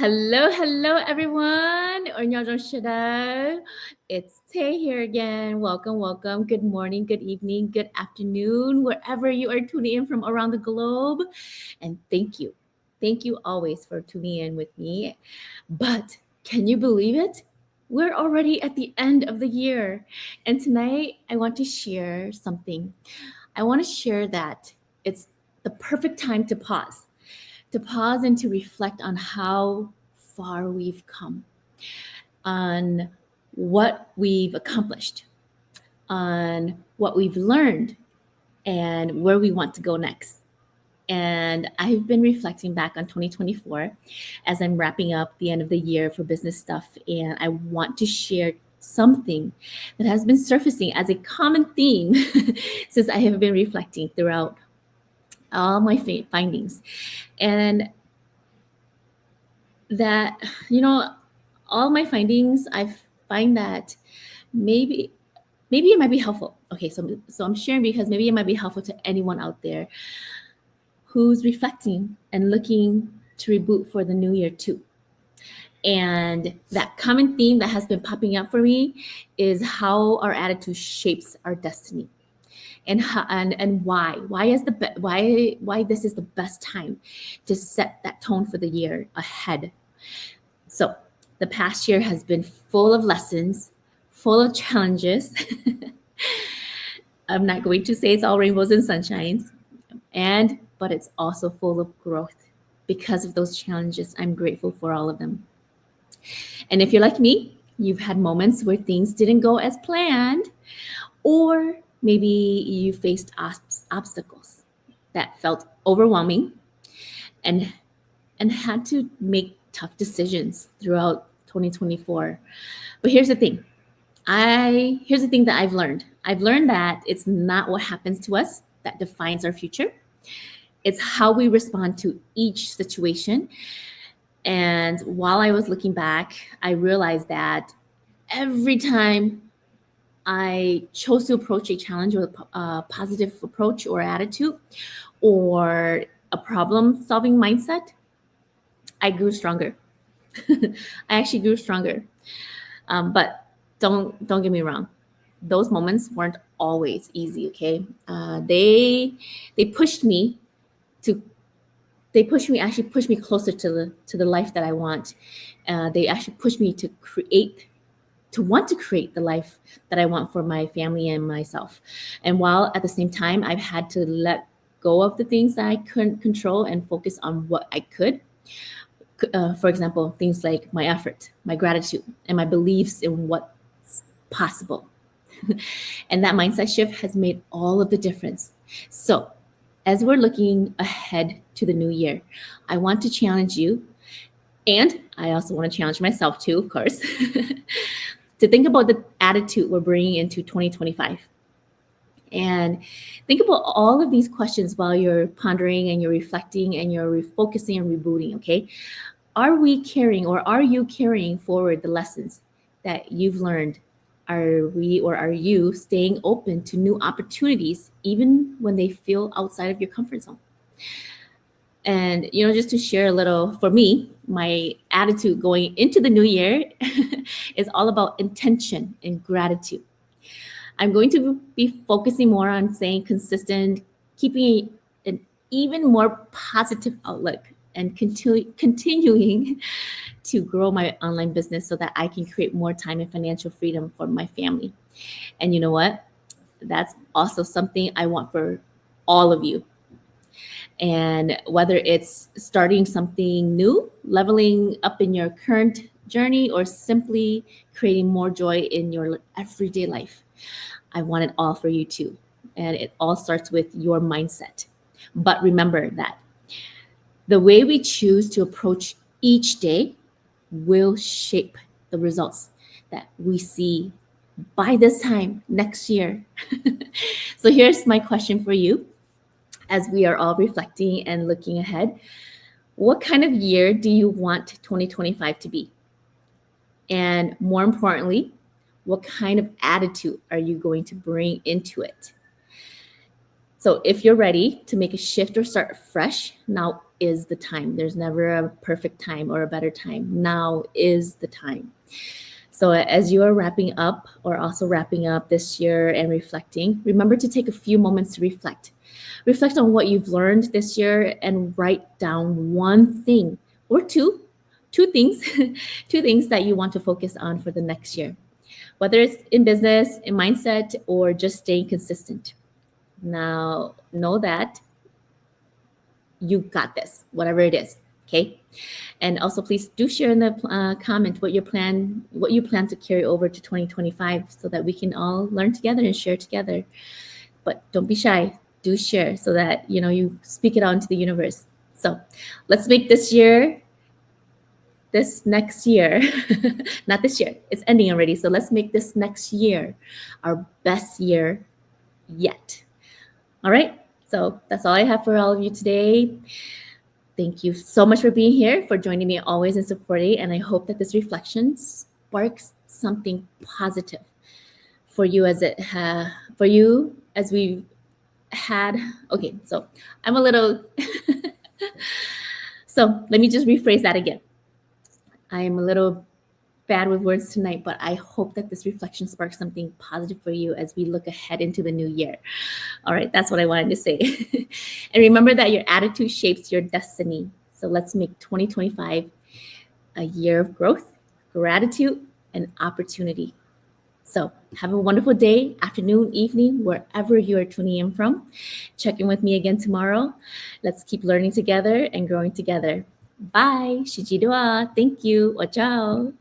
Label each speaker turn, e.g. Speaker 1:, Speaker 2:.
Speaker 1: Hello, everyone. 안녕하세요. It's Tay here again. Welcome. Good morning, good evening, good afternoon, wherever you are tuning in from around the globe. And thank you. Thank you always for tuning in with me. But can you believe it? We're already at the end of the year. And tonight, I want to share something. I want to share that it's the perfect time to pause and to reflect on how far we've come, on what we've accomplished, on what we've learned, and where we want to go next. And I've been reflecting back on 2024 as I'm wrapping up the end of the year for business stuff. And I want to share something that has been surfacing as a common theme since I have been reflecting throughout all my findings. And that all my findings, I find that maybe it might be helpful. Okay, so I'm sharing because maybe it might be helpful to anyone out there who's reflecting and looking to reboot for the new year too. And that common theme that has been popping up for me is how our attitude shapes our destiny, and why this is the best time to set that tone for the year ahead. So, the past year has been full of lessons, full of challenges. I'm not going to say it's all rainbows and sunshines, but it's also full of growth. Because of those challenges, I'm grateful for all of them. And if you're like me, you've had moments where things didn't go as planned, or maybe you faced obstacles that felt overwhelming, and had to make tough decisions throughout 2024. But here's the thing that I've learned. I've learned that it's not what happens to us that defines our future. It's how we respond to each situation. And while I was looking back, I realized that every time I chose to approach a challenge with a positive approach or attitude, or a problem solving mindset, I grew stronger. I actually grew stronger. But don't get me wrong, those moments weren't always easy. Okay, they pushed me to actually pushed me closer to the life that I want. They actually pushed me to want to create the life that I want for my family and myself. And while at the same time, I've had to let go of the things that I couldn't control and focus on what I could. For example, things like my effort, my gratitude, and my beliefs in what's possible. And that mindset shift has made all of the difference. So, as we're looking ahead to the new year, I want to challenge you, and I also want to challenge myself too, of course, to think about the attitude we're bringing into 2025. And think about all of these questions while you're pondering and you're reflecting and you're refocusing and rebooting, okay? Are you carrying forward the lessons that you've learned? Are you staying open to new opportunities even when they feel outside of your comfort zone? And just to share a little, for me, my attitude going into the new year is all about intention and gratitude. I'm going to be focusing more on staying consistent, keeping an even more positive outlook, and continuing to grow my online business so that I can create more time and financial freedom for my family. And you know what? That's also something I want for all of you. And whether it's starting something new, leveling up in your current journey, or simply creating more joy in your everyday life, I want it all for you too. And it all starts with your mindset. But remember that the way we choose to approach each day will shape the results that we see by this time next year. So here's my question for you as we are all reflecting and looking ahead. What kind of year do you want 2025 to be? And more importantly, what kind of attitude are you going to bring into it? So if you're ready to make a shift or start fresh, now is the time. There's never a perfect time or a better time. Now is the time. So, as you are wrapping up or also wrapping up this year and reflecting, remember to take a few moments to reflect. Reflect on what you've learned this year and write down one thing or two things, two things that you want to focus on for the next year, whether it's in business, in mindset, or just staying consistent. Now, know that you got this, whatever it is. Okay. And also, please do share in the comment what you plan to carry over to 2025, so that we can all learn together and share together. But don't be shy. Do share so that you speak it out into the universe. So let's make this next year, not this year. It's ending already. So let's make this next year our best year yet. All right. So that's all I have for all of you today. Thank you so much for being here, for joining me always and supporting. And I hope that this reflection sparks something positive for you as we had. Okay, so I'm a little. So let me just rephrase that again. I am a little bad with words tonight, but I hope that this reflection sparks something positive for you as we look ahead into the new year. All right, that's what I wanted to say. And remember that your attitude shapes your destiny. So let's make 2025 a year of growth, gratitude, and opportunity. So have a wonderful day, afternoon, evening, wherever you are tuning in from. Check in with me again tomorrow. Let's keep learning together and growing together. Bye. Shiji doa. Thank you. Ciao.